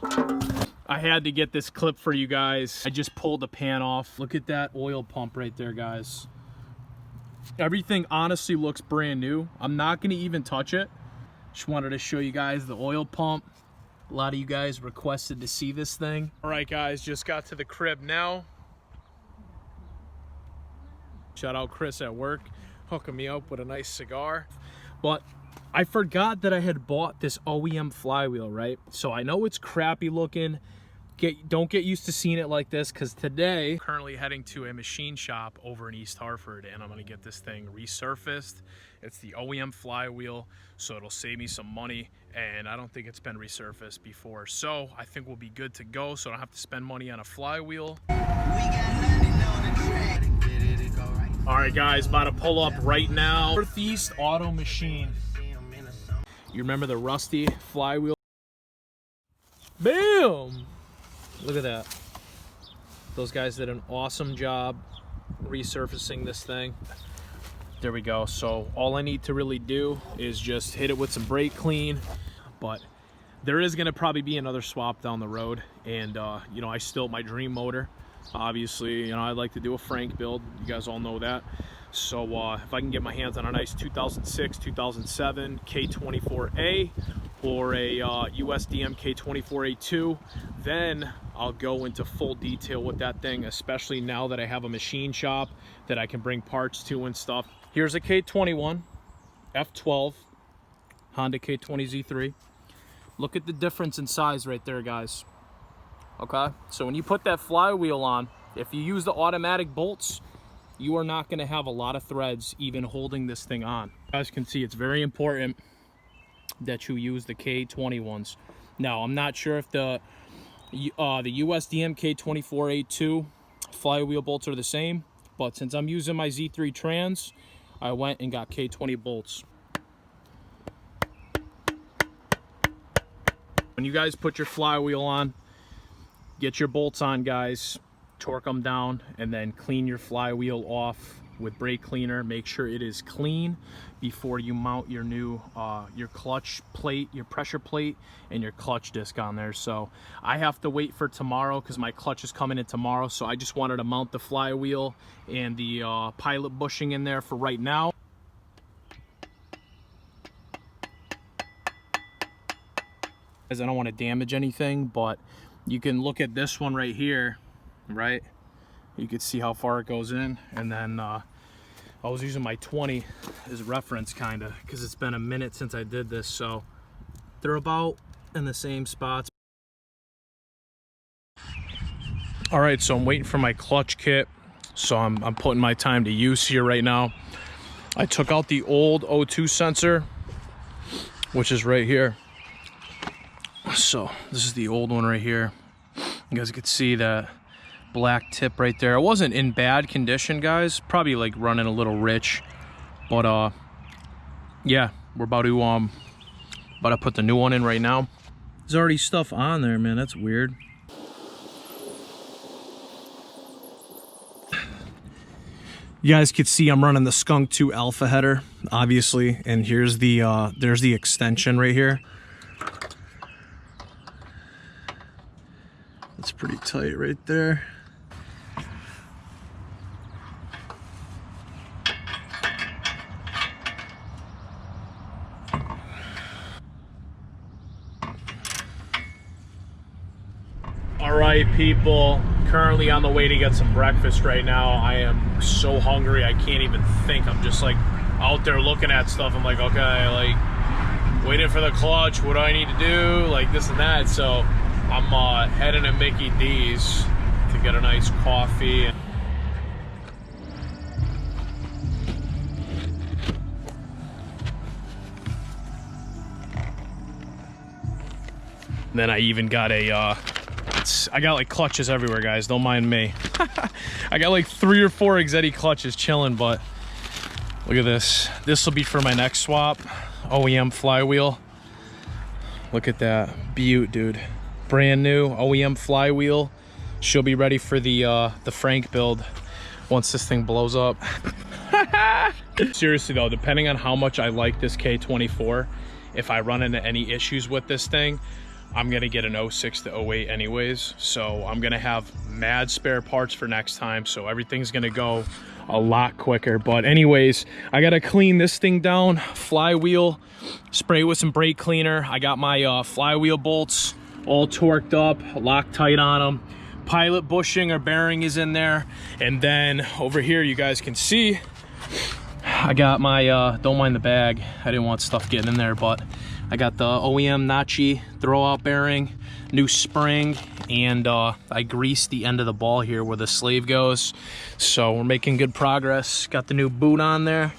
I had to get this clip for you guys. I just pulled the pan off. Look at that oil pump right there, guys. Everything honestly looks brand new. I'm not gonna even touch it. Just wanted to show you guys the oil pump. A lot of you guys requested to see this thing. All right, guys, just got to the crib now. Shout out Chris at work, hooking me up with a nice cigar. But I forgot that I had bought this OEM flywheel, right? So I know it's crappy looking. Don't get used to seeing it like this, because today, I'm currently heading to a machine shop over in East Hartford, and I'm gonna get this thing resurfaced. It's the OEM flywheel, so it'll save me some money, and I don't think it's been resurfaced before. So I think we'll be good to go, so I don't have to spend money on a flywheel. All right, guys, about to pull up right now. Northeast Auto Machine. You remember the rusty flywheel? Bam! Look at that. Those guys did an awesome job resurfacing this thing. There we go. So all I need to really do is just hit it with some brake clean, but there is going to probably be another swap down the road. And you know, I still, my dream motor, obviously, you know, I'd like to do a Frank build. You guys all know that. So if I can get my hands on a nice 2006, 2007 K24a or a JDM K24a2, then I'll go into full detail with that thing, especially now that I have a machine shop that I can bring parts to and stuff. Here's a K21 F12 Honda K20Z3. Look at the difference in size right there, guys. Okay, so when you put that flywheel on, if you use the automatic bolts, you are not going to have a lot of threads even holding this thing on. You guys can see it's very important that you use the K21s. Now, I'm not sure if the USDM K24A2 flywheel bolts are the same, but since I'm using my Z3 trans, I went and got K20 bolts. When you guys put your flywheel on, get your bolts on, guys, torque them down, and then clean your flywheel off with brake cleaner. Make sure it is clean before you mount your new your clutch plate, your pressure plate, and your clutch disc on there. So I have to wait for tomorrow because my clutch is coming in tomorrow, so I just wanted to mount the flywheel and the pilot bushing in there for right now. As I don't want to damage anything, but you can look at this one right here, right? You can see how far it goes in, and then I was using my 20 as reference, kind of, because it's been a minute since I did this, so they're about in the same spots. All right, so I'm waiting for my clutch kit, so I'm putting my time to use here right now. I took out the old O2 sensor, which is right here. So this is the old one right here. You guys could see that black tip right there. It wasn't in bad condition, guys, probably like running a little rich, but yeah, we're about to put the new one in right now. There's already stuff on there, man. That's weird. You guys could see I'm running the Skunk 2 Alpha header, obviously, and here's the there's the extension right here. It's pretty tight right there. All right, people, currently on the way to get some breakfast right now. I am so hungry, I can't even think. I'm just like out there looking at stuff. I'm like, okay, like waiting for the clutch. What do I need to do? Like this and that. So I'm heading to Mickey D's to get a nice coffee. And then I even got a, I got like clutches everywhere, guys. Don't mind me. I got like 3 or 4 Exetti clutches chilling, but look at this. This will be for my next swap. OEM flywheel. Look at that. Beaut, dude. Brand new OEM flywheel. She'll be ready for the Frank build once this thing blows up. Seriously though, depending on how much I like this K24, if I run into any issues with this thing, I'm gonna get an 06 to 08 anyways, so I'm gonna have mad spare parts for next time, so everything's gonna go a lot quicker. But anyways, I gotta clean this thing down. Flywheel, spray with some brake cleaner. I got my flywheel bolts all torqued up, Loctite on them. Pilot bushing or bearing is in there, and then over here you guys can see I got my don't mind the bag, I didn't want stuff getting in there, but I got the OEM Nachi throwout bearing, new spring, and I greased the end of the ball here where the sleeve goes, so we're making good progress. Got the new boot on there.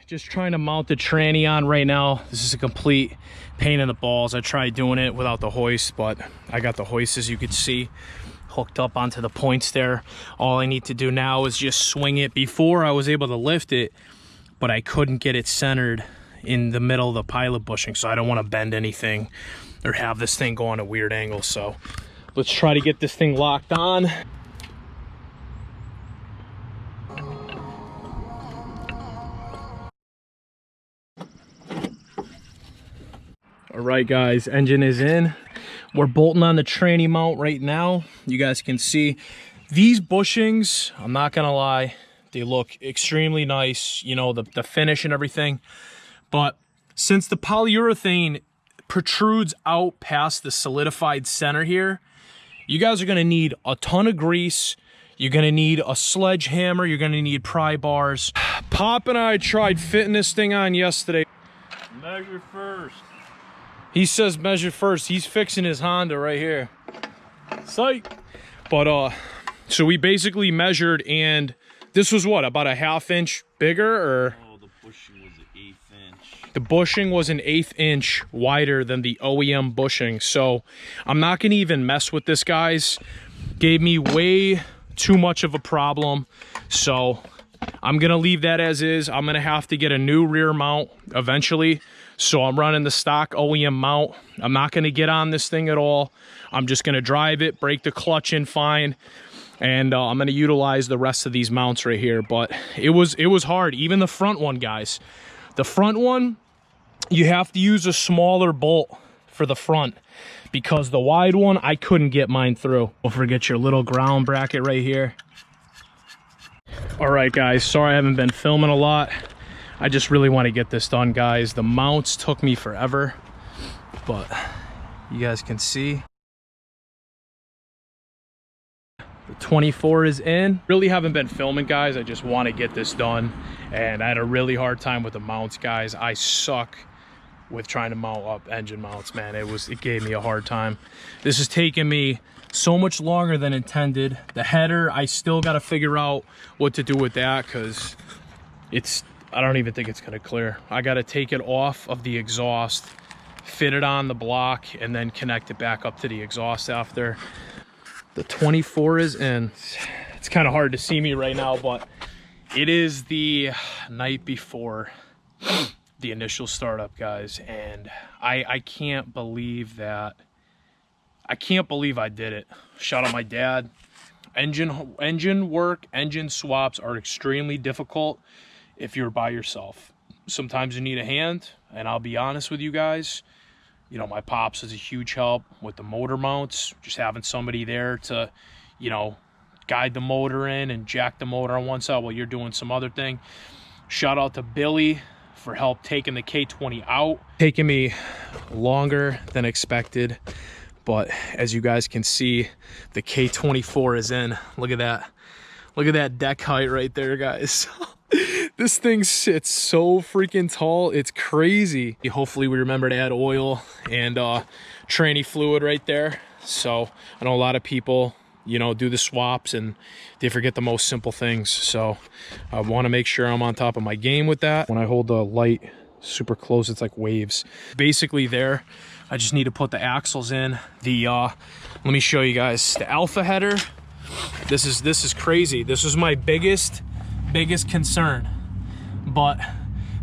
Just trying to mount the tranny on right now. This is a complete pain in the balls. I tried doing it without the hoist, but I got the hoist, as you can see, hooked up onto the points there. All I need to do now is just swing it. Before I was able to lift it, but I couldn't get it centered in the middle of the pilot bushing, so I don't want to bend anything or have this thing go on a weird angle. So let's try to get this thing locked on. All right, guys, engine is in. We're bolting on the tranny mount right now. You guys can see these bushings, I'm not gonna lie, they look extremely nice, you know, the finish and everything. But since the polyurethane protrudes out past the solidified center here, you guys are gonna need a ton of grease. You're gonna need a sledgehammer. You're gonna need pry bars. Pop and I tried fitting this thing on yesterday. Measure first. He says measure first. He's fixing his Honda right here. Sight. But so we basically measured, and this was what, about a ½ inch bigger, or? Oh, the bushing was an 1/8 inch. The bushing was an 1/8 inch wider than the OEM bushing. So I'm not gonna even mess with this, guys. Gave me way too much of a problem. So I'm gonna leave that as is. I'm gonna have to get a new rear mount eventually. So I'm running the stock OEM mount. I'm not gonna get on this thing at all. I'm just gonna drive it, break the clutch in fine, and I'm gonna utilize the rest of these mounts right here. But it was hard. Even the front one, guys. The front one, you have to use a smaller bolt for the front, because the wide one, I couldn't get mine through. Don't forget your little ground bracket right here. All right, guys, sorry I haven't been filming a lot. I just really want to get this done, guys. The mounts took me forever, but you guys can see the 24 is in. Really haven't been filming, guys. I just want to get this done, and I had a really hard time with the mounts, guys. I suck with trying to mount up engine mounts, man. It gave me a hard time. This has taken me so much longer than intended. The header, I still got to figure out what to do with that, because I don't even think it's gonna clear. I gotta take it off of the exhaust, fit it on the block, and then connect it back up to the exhaust after. The 24 is in. It's kind of hard to see me right now, but it is the night before the initial startup, guys, and I can't believe that. I can't believe I did it. Shout out my dad. Engine work, engine swaps are extremely difficult if you're by yourself. Sometimes you need a hand, and I'll be honest with you guys, you know, my pops is a huge help with the motor mounts, just having somebody there to, you know, guide the motor in and jack the motor on one side while you're doing some other thing. Shout out to Billy for help taking the K20 out. Taking me longer than expected, but as you guys can see, the K24 is in. Look at that. Look at that deck height right there, guys. This thing sits so freaking tall, it's crazy. Hopefully we remember to add oil and tranny fluid right there. So I know a lot of people, you know, do the swaps and they forget the most simple things. So I want to make sure I'm on top of my game with that. When I hold the light super close, it's like waves. Basically there, I just need to put the axles in. The let me show you guys the alpha header. This is crazy. This is my biggest concern, but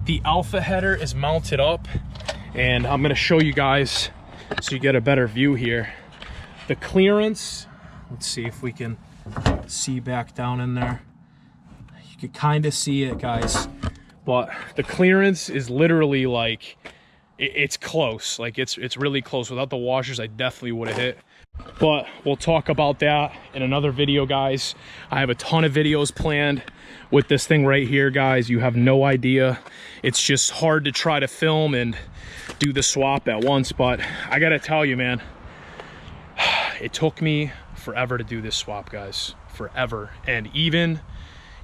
the alpha header is mounted up, and I'm gonna show you guys so you get a better view here. The clearance, let's see if we can see back down in there. You can kind of see it, guys, but the clearance is literally like, it's close. Like it's really close. Without the washers, I definitely would have hit. But we'll talk about that in another video, guys. I have a ton of videos planned with this thing right here, guys. You have no idea. It's just hard to try to film and do the swap at once, but I gotta tell you, man, it took me forever to do this swap, guys. Forever. And even,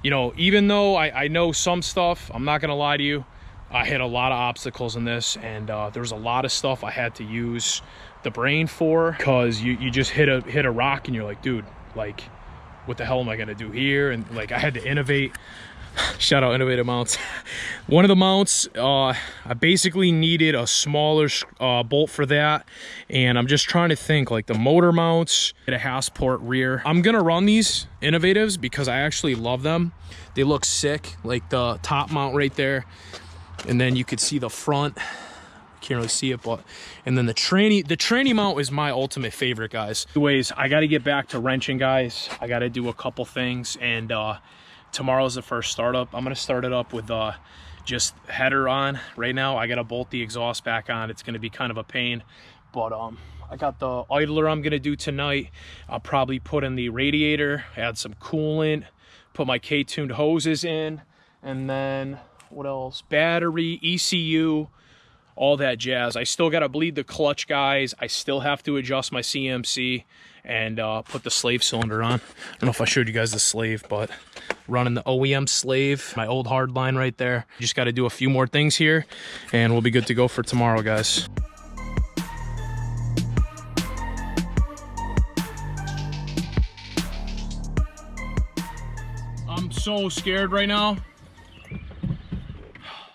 you know, even though I know some stuff, I'm not gonna lie to you, I hit a lot of obstacles in this, and there was a lot of stuff I had to use the brain for, because you just hit a rock and you're like, dude, like, what the hell am I gonna do here? And like, I had to innovate. Shout out Innovative Mounts. One of the mounts, I basically needed a smaller bolt for that, and I'm just trying to think, like the motor mounts, a Hassport rear. I'm gonna run these Innovatives because I actually love them. They look sick, like the top mount right there, and then you could see the front. Can't really see it, but, and then the tranny mount is my ultimate favorite, guys. Anyways, I got to get back to wrenching, guys. I got to do a couple things, and tomorrow's the first startup. I'm gonna start it up with just header on right now. I gotta bolt the exhaust back on. It's gonna be kind of a pain, but I got the idler I'm gonna do tonight. I'll probably put in the radiator, add some coolant, put my K-tuned hoses in, and then what else? Battery, ECU, all that jazz. I still got to bleed the clutch, guys. I still have to adjust my CMC and put the slave cylinder on. I don't know if I showed you guys the slave, but running the OEM slave, my old hard line right there. Just got to do a few more things here and we'll be good to go for tomorrow, guys. I'm so scared right now.